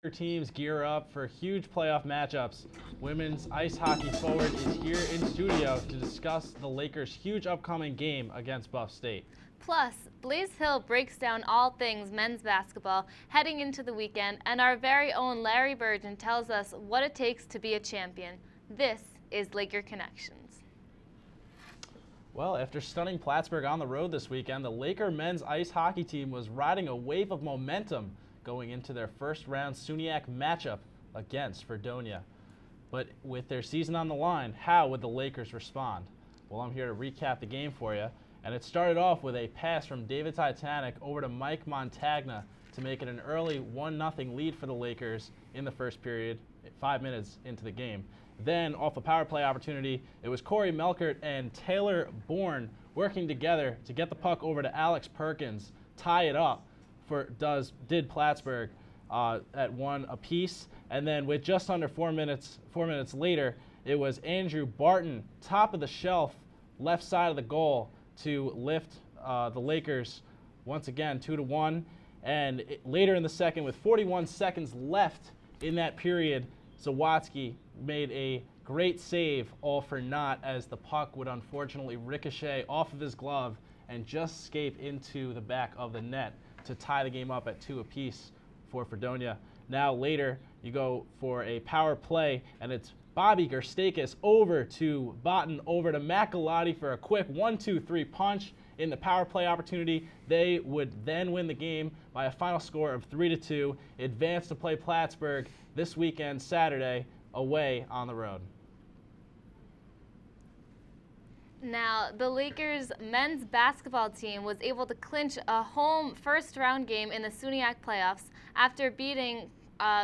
Teams gear up for huge playoff matchups. Women's ice hockey forward is here in studio to discuss the Lakers' huge upcoming game against Buff State. Plus, Blaze Hill breaks down all things men's basketball heading into the weekend, and our very own Larry Burgeon tells us what it takes to be a champion. This is Laker Connections. Well, after stunning Plattsburgh on the road this weekend, the Laker men's ice hockey team was riding a wave of momentum going into their first round SUNYAC matchup against Fredonia. But with their season on the line, how would the Lakers respond? Well, I'm here to recap the game for you. And it started off with a pass from David Titanic over to Mike Montagna to make it an early 1-0 lead for the Lakers in the first period, 5 minutes into the game. Then, off a power play opportunity, it was Corey Melkert and Taylor Bourne working together to get the puck over to Alex Perkins, tie it up did Plattsburgh at 1 apiece. And then with just under 4 minutes later, it was Andrew Barton, top of the shelf, left side of the goal, to lift the Lakers once again 2-1. And later in the second, with 41 seconds left in that period, Zawadzki made a great save, all for naught, as the puck would unfortunately ricochet off of his glove and just escape into the back of the net to tie the game up at 2 apiece for Fredonia. Now later, you go for a power play, and it's Bobby Gerstakis over to Botten, over to McElottie for a quick 1-2-3 punch in the power play opportunity. They would then win the game by a final score of 3-2, advance to play Plattsburgh this weekend, Saturday, away on the road. Now, the Lakers men's basketball team was able to clinch a home first-round game in the SUNYAC playoffs after beating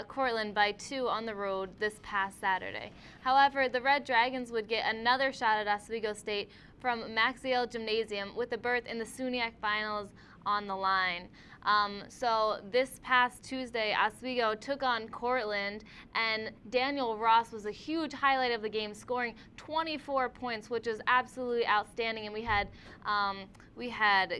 Cortland by 2 on the road this past Saturday. However, the Red Dragons would get another shot at Oswego State from Maxiel Gymnasium with a berth in the SUNYAC finals on the line. So this past Tuesday, Oswego took on Cortland, and Daniel Ross was a huge highlight of the game, scoring 24 points, which is absolutely outstanding. And we had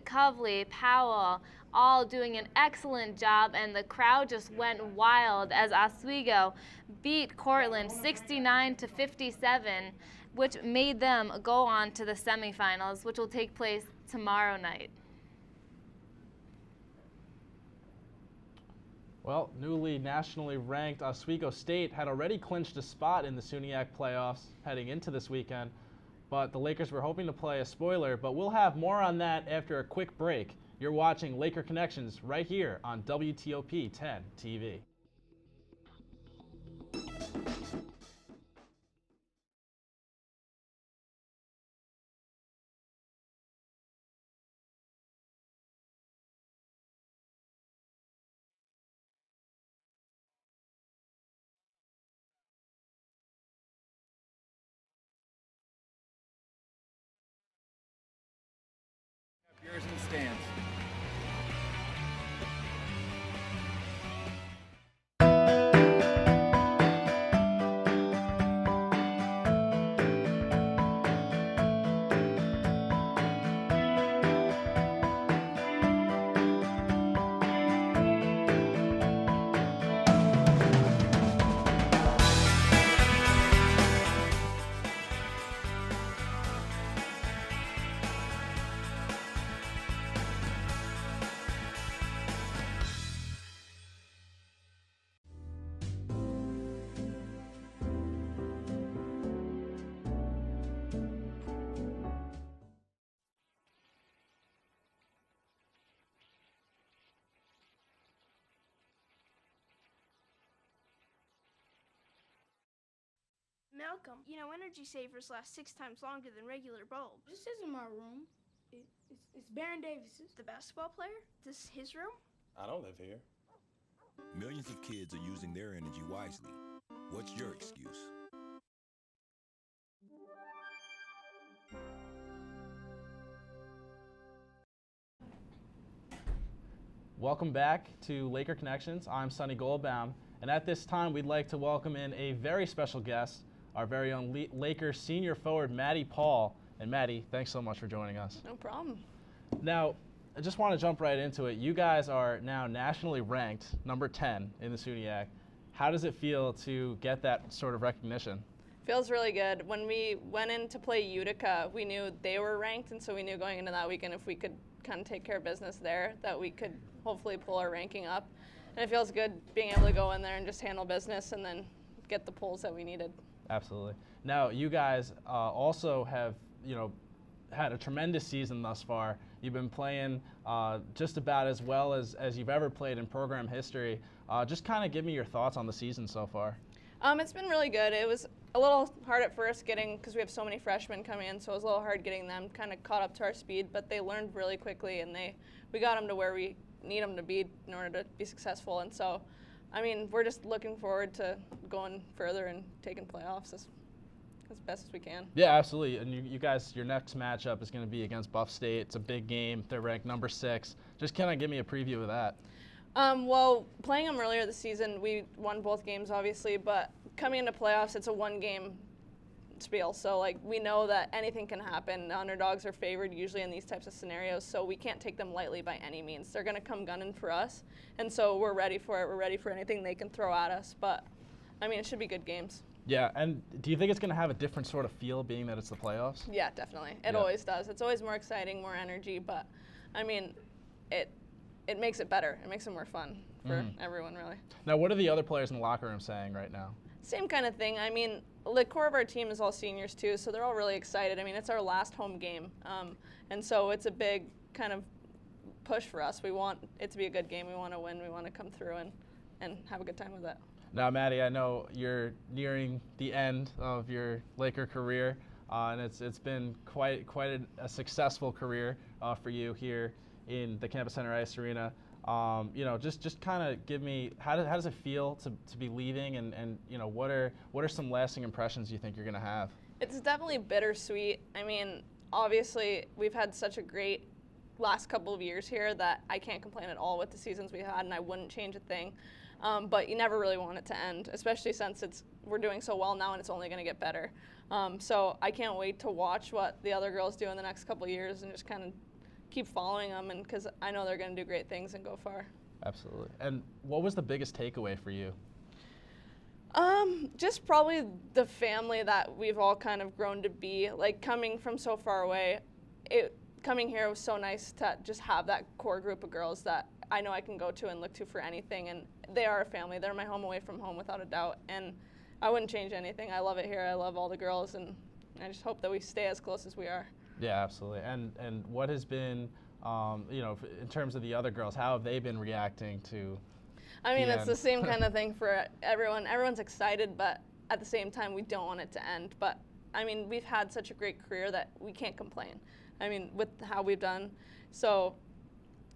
Covley, Powell, all doing an excellent job, and the crowd just went wild as Oswego beat Cortland 69-57, which made them go on to the semifinals, which will take place tomorrow night. Well, newly nationally ranked Oswego State had already clinched a spot in the SUNYAC playoffs heading into this weekend, but the Lakers were hoping to play a spoiler, but we'll have more on that after a quick break. You're watching Laker Connections right here on WTOP 10 TV. Yours in the stands. Malcolm, Energy Savers last 6 times longer than regular bulbs. This isn't my room. It's Baron Davis's. The basketball player? This is his room? I don't live here. Millions of kids are using their energy wisely. What's your excuse? Welcome back to Laker Connections. I'm Sonny Goldbaum, and at this time we'd like to welcome in a very special guest, our very own Lakers senior forward, Maddie Paul. And Maddie, thanks so much for joining us. No problem. Now, I just want to jump right into it. You guys are now nationally ranked number 10 in the SUNYAC, How does it feel to get that sort of recognition? Feels really good. When we went in to play Utica, we knew they were ranked, and so we knew going into that weekend if we could kind of take care of business there, that we could hopefully pull our ranking up. And it feels good being able to go in there and just handle business and then get the pulls that we needed. Absolutely. Now, you guys also have, had a tremendous season thus far. You've been playing just about as well as you've ever played in program history. Just kind of give me your thoughts on the season so far. It's been really good. It was a little hard at first because we have so many freshmen coming in, so it was a little hard getting them kind of caught up to our speed, but they learned really quickly, and we got them to where we need them to be in order to be successful. And so, I mean, we're just looking forward to going further and taking playoffs as best as we can. Yeah, absolutely. And you guys, your next matchup is going to be against Buff State. It's a big game. They're ranked number 6. Just kind of give me a preview of that. Well, playing them earlier this season, we won both games, obviously, but coming into playoffs, it's a one-game spiel. So, like, we know that anything can happen. The underdogs are favored usually in these types of scenarios, so we can't take them lightly by any means. They're going to come gunning for us, and so we're ready for it. We're ready for anything they can throw at us. But, I mean, it should be good games. Yeah, and do you think it's going to have a different sort of feel being that it's the playoffs? Yeah, definitely. It always does. It's always more exciting, more energy, but, I mean, it makes it better. It makes it more fun for everyone, really. Now, what are the other players in the locker room saying right now? Same kind of thing. I mean, the core of our team is all seniors, too, so they're all really excited. I mean, it's our last home game, and so it's a big kind of push for us. We want it to be a good game. We want to win. We want to come through and have a good time with it. Now, Maddie, I know you're nearing the end of your Laker career, and it's been quite a successful career for you here in the Campus Center Ice Arena. Just kind of give me how does it feel to be leaving, and what are some lasting impressions you think you're going to have? It's definitely bittersweet. I mean, obviously we've had such a great last couple of years here that I can't complain at all with the seasons we had, and I wouldn't change a thing. But you never really want it to end, especially since we're doing so well now and it's only going to get better. So I can't wait to watch what the other girls do in the next couple of years and just kind of keep following them, and because I know they're going to do great things and go far. Absolutely. And what was the biggest takeaway for you? Just probably the family that we've all kind of grown to be. Like, coming from so far away, coming here was so nice to just have that core group of girls that I know I can go to and look to for anything, and they are a family. They're my home away from home without a doubt, and I wouldn't change anything. I love it here. I love all the girls, and I just hope that we stay as close as we are. Yeah, absolutely. And what has been, in terms of the other girls, how have they been reacting to? I mean, it's the same kind of thing for everyone. Everyone's excited, but at the same time, we don't want it to end. But, I mean, we've had such a great career that we can't complain. I mean, with how we've done. So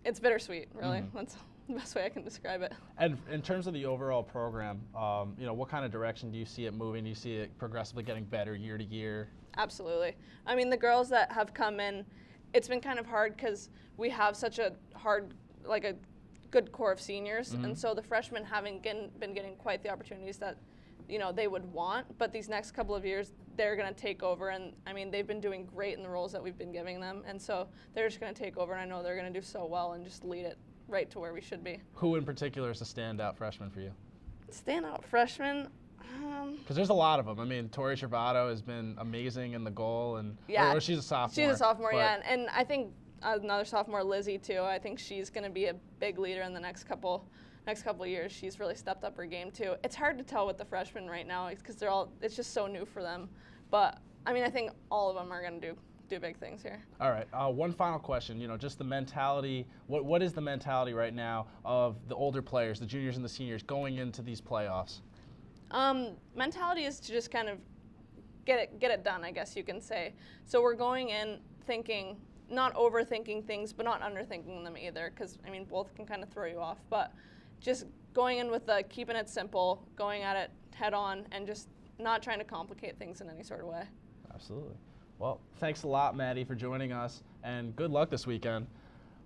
it's bittersweet, really. That's the best way I can describe it. And in terms of the overall program, what kind of direction do you see it moving? Do you see it progressively getting better year to year? Absolutely. I mean, the girls that have come in, it's been kind of hard because we have such a good core of seniors, and so the freshmen haven't been getting quite the opportunities that, they would want. But these next couple of years, they're going to take over, and I mean, they've been doing great in the roles that we've been giving them, and so they're just going to take over, and I know they're going to do so well and just lead it right to where we should be. Who in particular is a standout freshman for you? Standout freshman? Because there's a lot of them. I mean, Tori Travato has been amazing in the goal, and or she's a sophomore. She's a sophomore, yeah, and I think another sophomore, Lizzie, too. I think she's going to be a big leader in the next couple of years. She's really stepped up her game, too. It's hard to tell with the freshmen right now because it's just so new for them. But, I mean, I think all of them are going to do big things here. All right. One final question. Just the mentality. What is the mentality right now of the older players, the juniors and the seniors, going into these playoffs? Mentality is to just kind of get it done, I guess you can say. So we're going in thinking, not overthinking things, but not underthinking them either, because, I mean, both can kind of throw you off. But just going in with keeping it simple, going at it head on, and just not trying to complicate things in any sort of way. Absolutely. Well, thanks a lot, Maddie, for joining us, and good luck this weekend.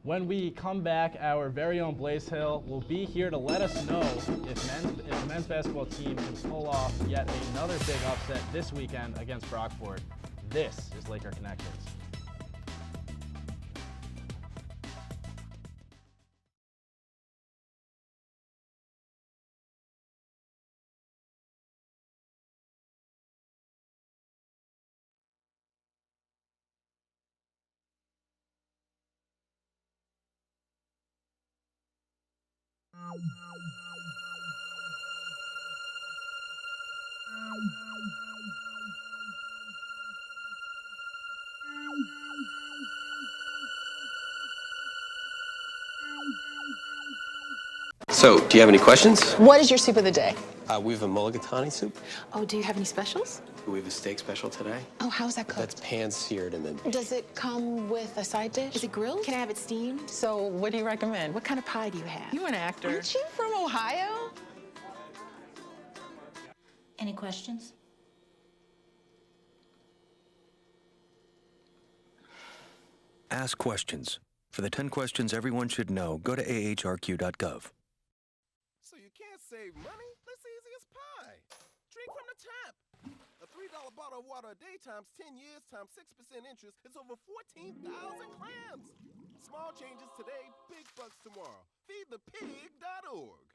When we come back, our very own Blaze Hill will be here to let us know if the men's basketball team can pull off yet another big upset this weekend against Brockport. This is Laker Connections. So, do you have any questions? What is your soup of the day? We have a mulligatawny soup. Oh, do you have any specials? We have a steak special today. Oh, how's that cooked? That's pan-seared and then... Does it come with a side dish? Is it grilled? Can I have it steamed? So what do you recommend? What kind of pie do you have? You're an actor. Aren't you from Ohio? Any questions? Ask questions. For the 10 questions everyone should know, go to ahrq.gov. So you can't save money? That's easy as pie. Drink from the tap. A $3 bottle of water a day times 10 years times 6% interest is over 14,000 clams. Small changes today, big bucks tomorrow. Feedthepig.org.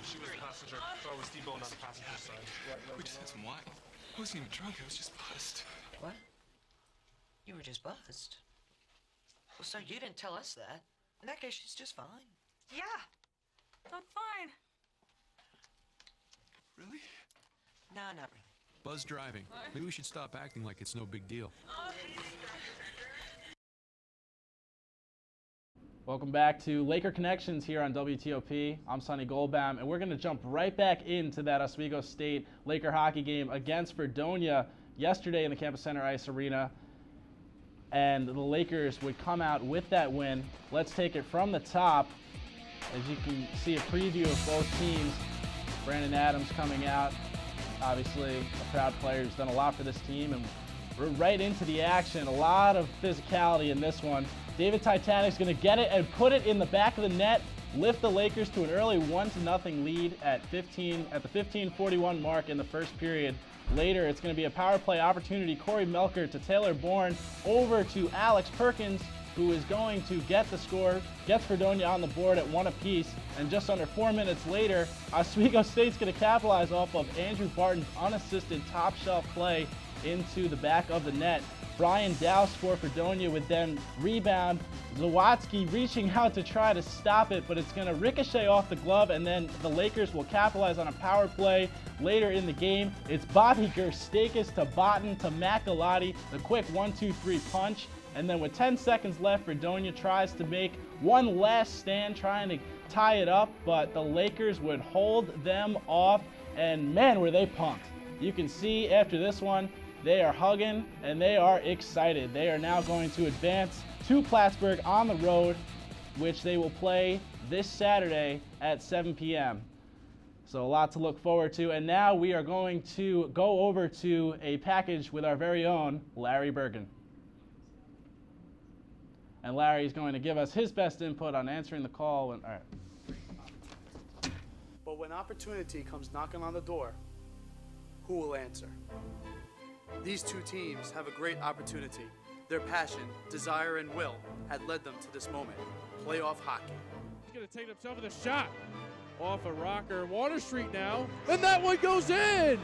She was the passenger. So I was deboned on the passenger side. We just had some wine. I wasn't even drunk, I was just buzzed. What? You were just buzzed? Well, sir, you didn't tell us that. In that case, she's just fine. Yeah, I'm fine. Really? Nah, not really. Buzz driving. Maybe we should stop acting like it's no big deal. Welcome back to Laker Connections here on WTOP. I'm Sonny Goldbaum, and we're going to jump right back into that Oswego State Laker hockey game against Fredonia yesterday in the Campus Center Ice Arena. And the Lakers would come out with that win. Let's take it from the top. As you can see a preview of both teams. Brandon Adams coming out, obviously a proud player who's done a lot for this team, and we're right into the action. A lot of physicality in this one. David Titanic's going to get it and put it in the back of the net, lift the Lakers to an early 1-0 lead at the 15:41 mark in the first period. Later, it's going to be a power play opportunity. Corey Melker to Taylor Bourne, over to Alex Perkins, who is going to get the score, gets Fredonia on the board at 1 apiece, and just under 4 minutes later, Oswego State's going to capitalize off of Andrew Barton's unassisted top shelf play into the back of the net. Brian Douse for Fredonia would then rebound. Zawadzki reaching out to try to stop it, but it's going to ricochet off the glove, and then the Lakers will capitalize on a power play later in the game. It's Bobby Gerstakis to Botten to McElottie, the quick 1-2-3 punch. And then with 10 seconds left, Fredonia tries to make one last stand, trying to tie it up, but the Lakers would hold them off, and man, were they pumped. You can see after this one, they are hugging and they are excited. They are now going to advance to Plattsburgh on the road, which they will play this Saturday at 7 p.m. So a lot to look forward to. And now we are going to go over to a package with our very own Larry Bergen. And Larry is going to give us his best input on answering the call. All right. But when opportunity comes knocking on the door, who will answer? These two teams have a great opportunity. Their passion, desire, and will had led them to this moment. Playoff hockey. He's going to take himself with a shot off a rocker. Water Street now, and that one goes in!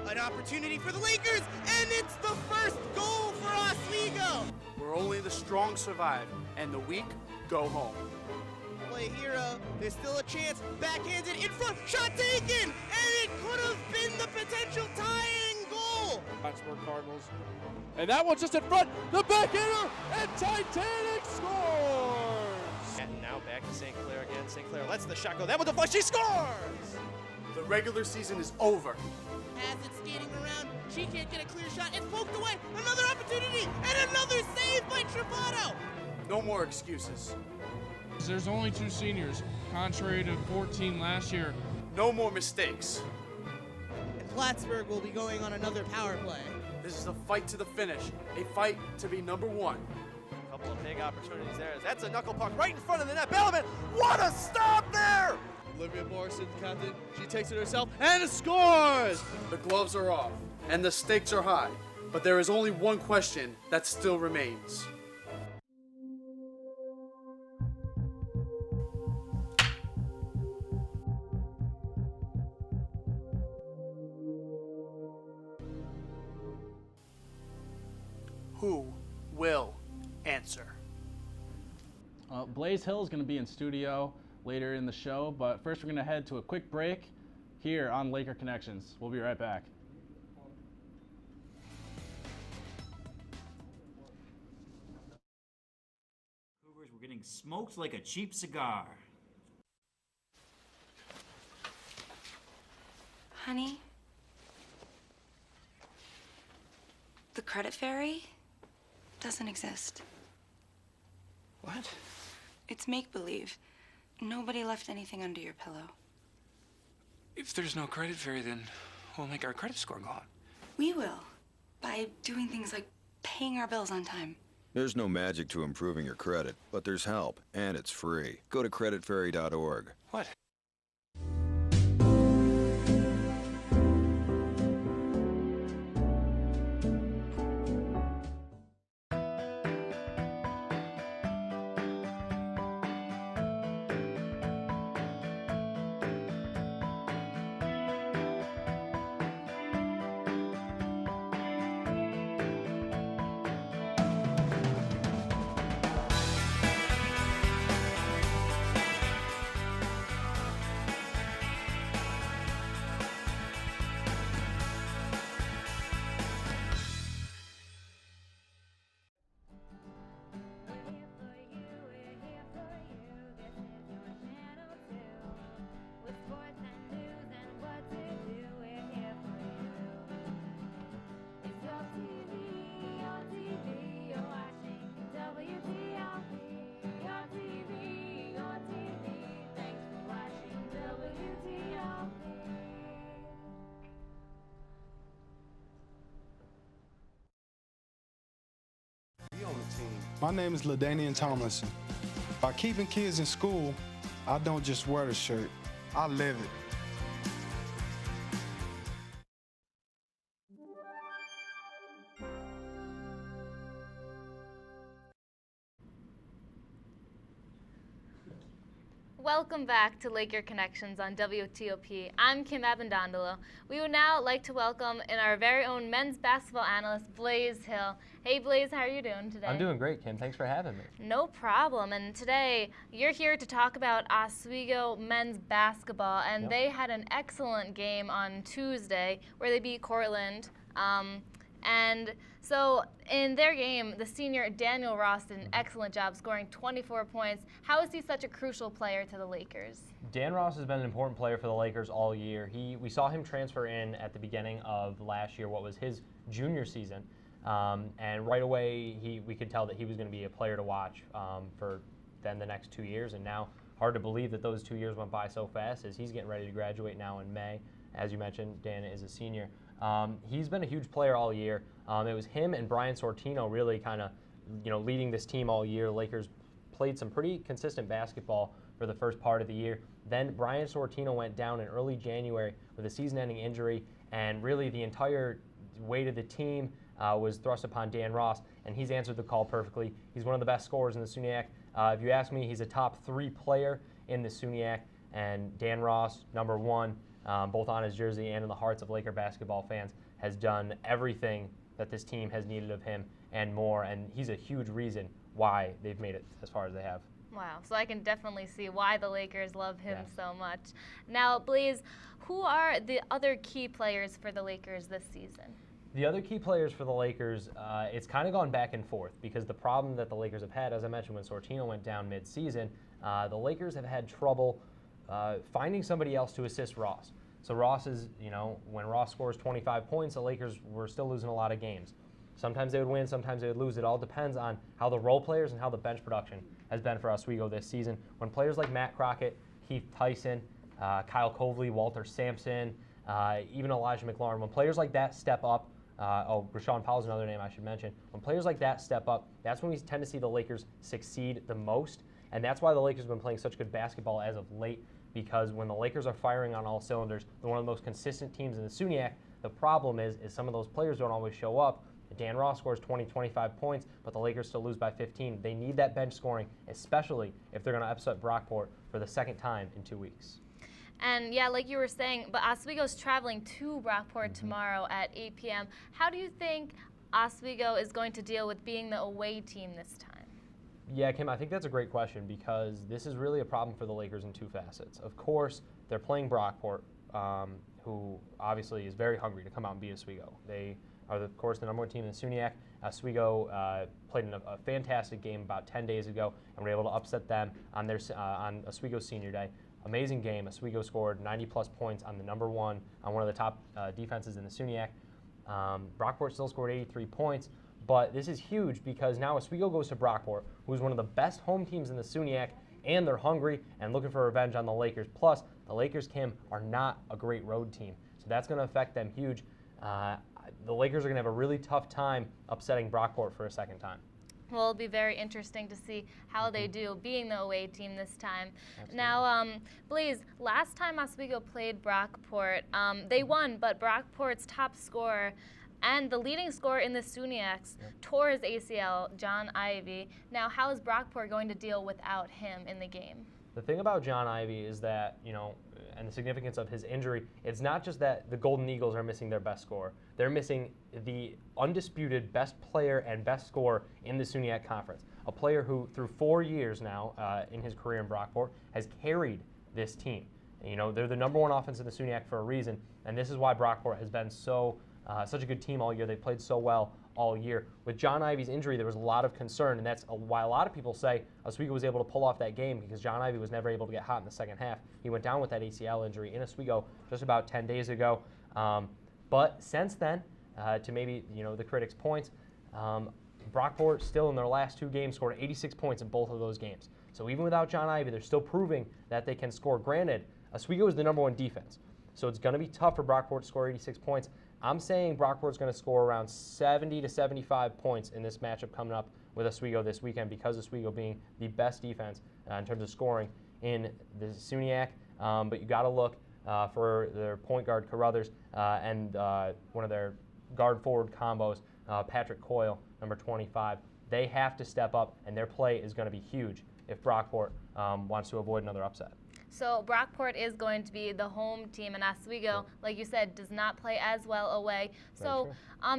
An opportunity for the Lakers, and it's the first goal for Oswego! Where only the strong survive, and the weak go home. Play hero, there's still a chance. Backhanded in front, shot taken! And it could have been the potential tying goal! Plattsburgh Cardinals. And that one's just in front, the backhander, and Titanic scores! And now back to St. Clair again. St. Clair lets the shot go. That one deflects, she scores! The regular season is over. As it's skating around, she can't get a clear shot. It's poked away. Another opportunity, and another save by Travato. No more excuses. There's only 2 seniors, contrary to 14 last year. No more mistakes. And Plattsburgh will be going on another power play. This is a fight to the finish, a fight to be number one. A couple of big opportunities there. That's a knuckle puck right in front of the net. Bellman, what a stop there! Olivia Morrison, captain, she takes it herself and scores! The gloves are off, and the stakes are high, but there is only one question that still remains. Who will answer? Blaze Hill is going to be in studio later in the show, but first we're going to head to a quick break here on Laker Connections. We'll be right back. Cougars were getting smoked like a cheap cigar. Honey, the credit fairy doesn't exist. What? It's make-believe. Nobody left anything under your pillow. If there's no credit fairy, then we'll make our credit score go up. We will, by doing things like paying our bills on time. There's no magic to improving your credit, but there's help, and it's free. Go to creditfairy.org. What? My name is LaDainian Tomlinson. By keeping kids in school, I don't just wear the shirt, I live it. Welcome back to Laker Connections on WTOP. I'm Kim Abendondolo. We would now like to welcome in our very own men's basketball analyst, Blaze Hill. Hey Blaze, how are you doing today? I'm doing great, Kim. Thanks for having me. No problem. And today you're here to talk about Oswego men's basketball, and they had an excellent game on Tuesday where they beat Cortland. And so in their game, the senior Daniel Ross did an excellent job scoring 24 points. How is he such a crucial player to the Lakers? Dan Ross has been an important player for the Lakers all year. We saw him transfer in at the beginning of last year, what was his junior season. And right away, we could tell that he was going to be a player to watch for then the next 2 years. And now, hard to believe that those 2 years went by so fast as he's getting ready to graduate now in May. As you mentioned, Dan is a senior. He's been a huge player all year. It was him and Brian Sortino really kind of, leading this team all year. Lakers played some pretty consistent basketball for the first part of the year. Then Brian Sortino went down in early January with a season-ending injury, and really the entire weight of the team was thrust upon Dan Ross, and he's answered the call perfectly. He's one of the best scorers in the SUNYAC. If you ask me, he's a top 3 player in the SUNYAC, and Dan Ross, number 1, both on his jersey and in the hearts of Laker basketball fans, has done everything that this team has needed of him and more, and he's a huge reason why they've made it as far as they have. Wow, so I can definitely see why the Lakers love him so much. Now, Blaze, who are the other key players for the Lakers this season? The other key players for the Lakers, it's kind of gone back and forth because the problem that the Lakers have had, as I mentioned, when Sortino went down mid-season, the Lakers have had trouble finding somebody else to assist Ross. So Ross is, when Ross scores 25 points, the Lakers were still losing a lot of games. Sometimes they would win, sometimes they would lose. It all depends on how the role players and how the bench production has been for Oswego this season. When players like Matt Crockett, Heath Tyson, Kyle Coveley, Walter Sampson, even Elijah McLaurin, when players like that step up, Rashawn Powell's another name I should mention. When players like that step up, that's when we tend to see the Lakers succeed the most. And that's why the Lakers have been playing such good basketball as of late, because when the Lakers are firing on all cylinders, they're one of the most consistent teams in the SUNYAC. The problem is some of those players don't always show up. Dan Ross scores 20, 25 points, but the Lakers still lose by 15. They need that bench scoring, especially if they're going to upset Brockport for the second time in 2 weeks. And yeah, like you were saying, but Oswego's traveling to Brockport tomorrow at 8 p.m. How do you think Oswego is going to deal with being the away team this time? Yeah, Kim, I think that's a great question because this is really a problem for the Lakers in two facets. Of course, they're playing Brockport, who obviously is very hungry to come out and beat Oswego. They are, of course, the #1 team in the SUNYAC. Oswego played in a fantastic game about 10 days ago and were able to upset them on Oswego's senior day. Amazing game. Oswego scored 90-plus points on the #1, on one of the top defenses in the SUNYAC. Brockport still scored 83 points, but this is huge because now Oswego goes to Brockport, who's one of the best home teams in the SUNYAC, and they're hungry and looking for revenge on the Lakers. Plus, the Lakers, Kim, are not a great road team, so that's going to affect them huge. The Lakers are going to have a really tough time upsetting Brockport for a second time. Well, it'll be very interesting to see how they do being the away team this time. Absolutely. Now, Blaze, last time Oswego played Brockport, they won, but Brockport's top scorer and the leading scorer in the SUNYACs tore his ACL, John Ivey. Now, how is Brockport going to deal without him in the game? The thing about John Ivey is that, and the significance of his injury, it's not just that the Golden Eagles are missing their best scorer. They're missing the undisputed best player and best scorer in the SUNYAC Conference, a player who, through 4 years now in his career in Brockport, has carried this team. They're the #1 offense in the SUNYAC for a reason, and this is why Brockport has been such a good team all year. They played so well all year. With John Ivey's injury, there was a lot of concern, and that's why a lot of people say Oswego was able to pull off that game because John Ivey was never able to get hot in the second half. He went down with that ACL injury in Oswego just about 10 days ago. But since then, to maybe the critics' points, Brockport still in their last 2 games scored 86 points in both of those games. So even without John Ivey, they're still proving that they can score. Granted, Oswego is the #1 defense, so it's going to be tough for Brockport to score 86 points. I'm saying Brockport's going to score around 70 to 75 points in this matchup coming up with Oswego this weekend because Oswego being the best defense in terms of scoring in the SUNYAC. But you got to look for their point guard Carruthers and one of their guard forward combos, Patrick Coyle, #25. They have to step up, and their play is going to be huge if Brockport wants to avoid another upset. So Brockport is going to be the home team, and Oswego, like you said, does not play as well away. So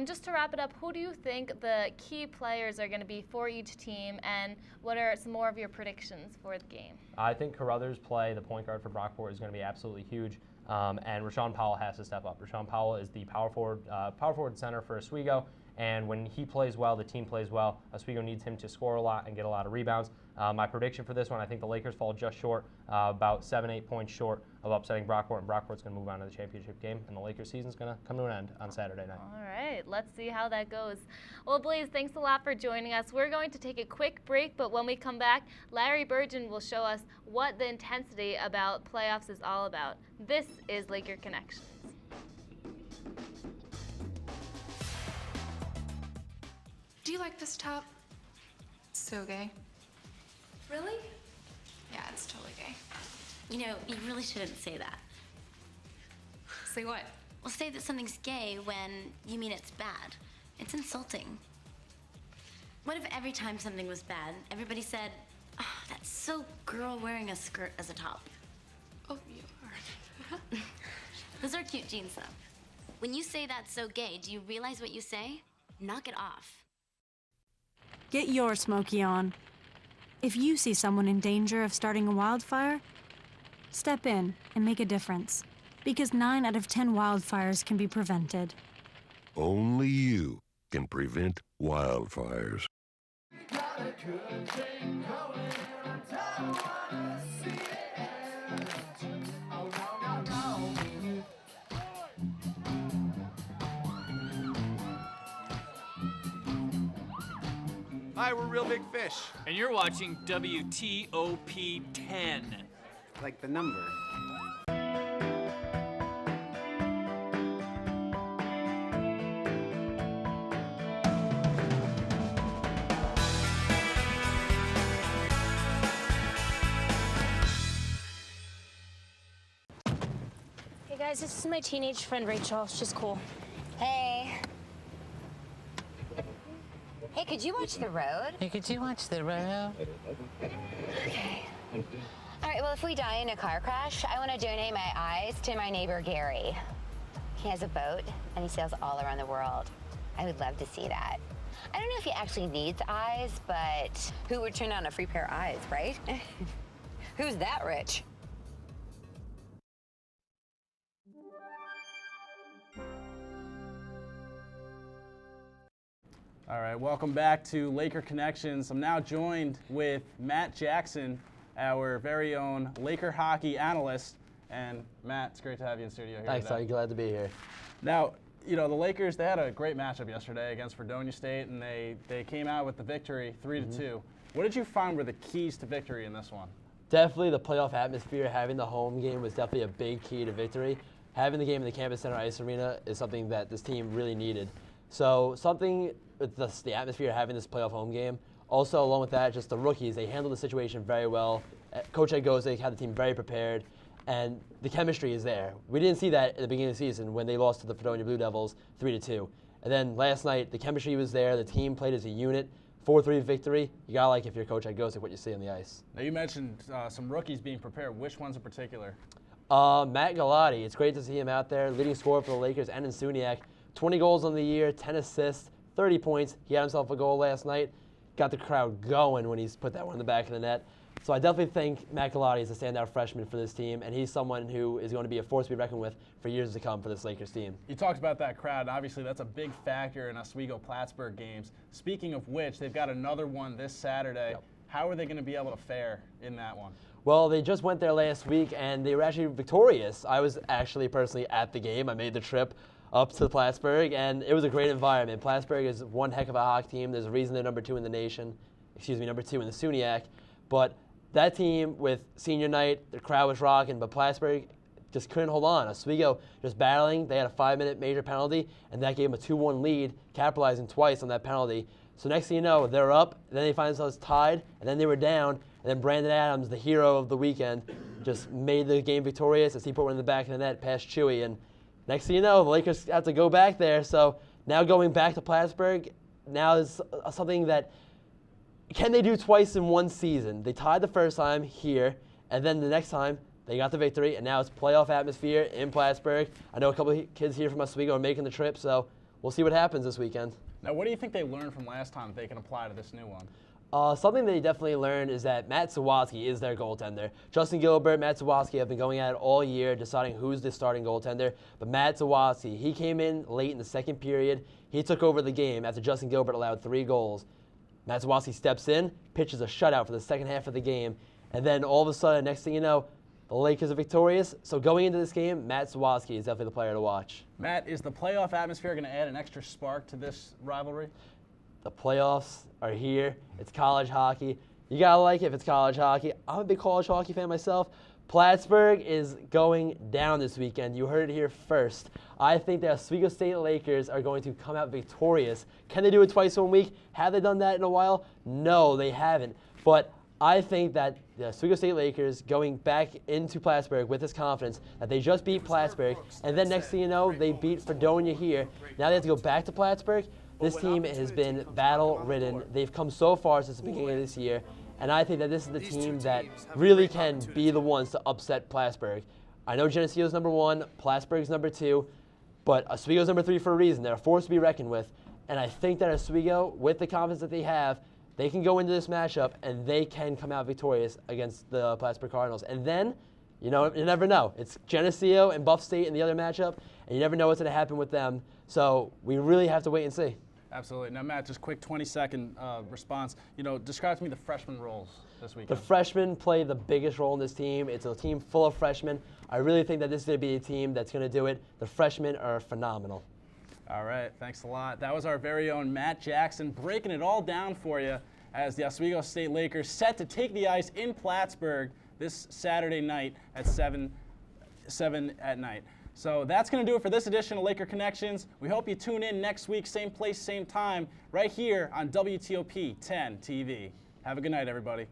just to wrap it up, who do you think the key players are going to be for each team, and what are some more of your predictions for the game? I think Carruthers' play, the point guard for Brockport, is going to be absolutely huge, and Rashawn Powell has to step up. Rashawn Powell is the power forward center for Oswego, and when he plays well, the team plays well. Oswego needs him to score a lot and get a lot of rebounds. My prediction for this one, I think the Lakers fall just short, about 7-8 points short of upsetting Brockport, and Brockport's going to move on to the championship game, and the Lakers season's going to come to an end on Saturday night. All right, let's see how that goes. Well, Blaze, thanks a lot for joining us. We're going to take a quick break, but when we come back, Larry Burgeon will show us what the intensity about playoffs is all about. This is Laker Connections. Do you like this top? It's so gay. Really? Yeah, it's totally gay. You know, you really shouldn't say that. Say what? Well, say that something's gay when you mean it's bad. It's insulting. What if every time something was bad, everybody said, oh, that's so girl wearing a skirt as a top? Oh, you are. Those are cute jeans, though. When you say that's so gay, do you realize what you say? Knock it off. Get your Smokey on. If you see someone in danger of starting a wildfire, step in and make a difference. Because 9 out of 10 wildfires can be prevented. Only you can prevent wildfires. Hi, we're Real Big Fish. And you're watching WTOP 10. Like the number. Hey guys, this is my teenage friend Rachel. She's cool. Hey. Hey, could you watch the road? Hey, could you watch the road? Okay. All right, well, if we die in a car crash, I want to donate my eyes to my neighbor, Gary. He has a boat, and he sails all around the world. I would love to see that. I don't know if he actually needs eyes, but who would turn on a free pair of eyes, right? Who's that rich? All right, welcome back to Laker Connections. I'm now joined with Matt Jackson, our very own Laker hockey analyst. And Matt, it's great to have you in studio here Thanks, today. I'm glad to be here. Now, you know, the Lakers, they had a great matchup yesterday against Fredonia State, and they came out with the victory 3-2. What did you find were the keys to victory in this one? Definitely the playoff atmosphere. Having the home game was definitely a big key to victory. Having the game in the Campus Center Ice Arena is something that this team really needed. So something with the atmosphere, having this playoff home game. Also, along with that, just the rookies, they handled the situation very well. Coach Edgose had the team very prepared, and the chemistry is there. We didn't see that at the beginning of the season when they lost to the Fredonia Blue Devils 3-2. And then last night, the chemistry was there. The team played as a unit. 4-3 victory. You gotta like if you're Coach Edgose what you see on the ice. Now, you mentioned some rookies being prepared. Which ones in particular? Matt Galati. It's great to see him out there, leading scorer for the Lakers and in SUNYAC. 20 goals on the year, 10 assists, 30 points. He had himself a goal last night. Got the crowd going when he's put that one in the back of the net. So I definitely think Matt Galati is a standout freshman for this team, and he's someone who is going to be a force to be reckoned with for years to come for this Lakers team. You talked about that crowd, and obviously that's a big factor in Oswego-Plattsburgh games. Speaking of which, they've got another one this Saturday. Yep. How are they going to be able to fare in that one? Well, they just went there last week, and they were actually victorious. I was actually personally at the game. I made the trip up to Plattsburgh, and it was a great environment. Plattsburgh is one heck of a hockey team. There's a reason they're number 2 in the nation. Number 2 in the SUNYAC. But that team with senior night, the crowd was rocking, but Plattsburgh just couldn't hold on. Oswego just battling. They had a 5-minute major penalty, and that gave them a 2-1 lead, capitalizing twice on that penalty. So next thing you know, they're up, then they find themselves tied, and then they were down, and then Brandon Adams, the hero of the weekend, just made the game victorious as he put one in the back of the net past Chewy. And next thing you know, the Lakers have to go back there. So now going back to Plattsburgh now is something that can they do twice in one season? They tied the first time here, and then the next time they got the victory, and now it's playoff atmosphere in Plattsburgh. I know a couple of kids here from Oswego are making the trip, so we'll see what happens this weekend. Now, what do you think they learned from last time that they can apply to this new one? Something they definitely learned is that Matt Zawaski is their goaltender. Justin Gilbert, Matt Zawaski have been going at it all year, deciding who's the starting goaltender. But Matt Zawaski, he came in late in the second period. He took over the game after Justin Gilbert allowed 3 goals. Matt Zawaski steps in, pitches a shutout for the second half of the game, and then all of a sudden, next thing you know, the Lakers are victorious. So going into this game, Matt Zawaski is definitely the player to watch. Matt, is the playoff atmosphere going to add an extra spark to this rivalry? The playoffs are here. It's college hockey. You got to like it if it's college hockey. I'm a big college hockey fan myself. Plattsburgh is going down this weekend. You heard it here first. I think the Oswego State Lakers are going to come out victorious. Can they do it twice in 1 week? Have they done that in a while? No, they haven't. But I think that the Oswego State Lakers going back into Plattsburgh with this confidence that they just beat Plattsburgh, and then next thing you know, they beat Fredonia here. Now they have to go back to Plattsburgh. This team has been battle-ridden. They've come so far since the beginning of this year. And I think that this is the team that really can be the ones to upset Plattsburgh. I know Geneseo's number 1, Plattsburgh's number 2, but Oswego's number 3 for a reason. They're a force to be reckoned with. And I think that Oswego, with the confidence that they have, they can go into this matchup and they can come out victorious against the Plattsburgh Cardinals. And then, you know, you never know. It's Geneseo and Buff State in the other matchup, and you never know what's going to happen with them. So we really have to wait and see. Absolutely. Now, Matt, just quick 20-second response. You know, describe to me the freshman roles this weekend. The freshmen play the biggest role in this team. It's a team full of freshmen. I really think that this is going to be a team that's going to do it. The freshmen are phenomenal. All right. Thanks a lot. That was our very own Matt Jackson breaking it all down for you as the Oswego State Lakers set to take the ice in Plattsburgh this Saturday night at 7 at night. So that's going to do it for this edition of Laker Connections. We hope you tune in next week, same place, same time, right here on WTOP 10 TV. Have a good night, everybody.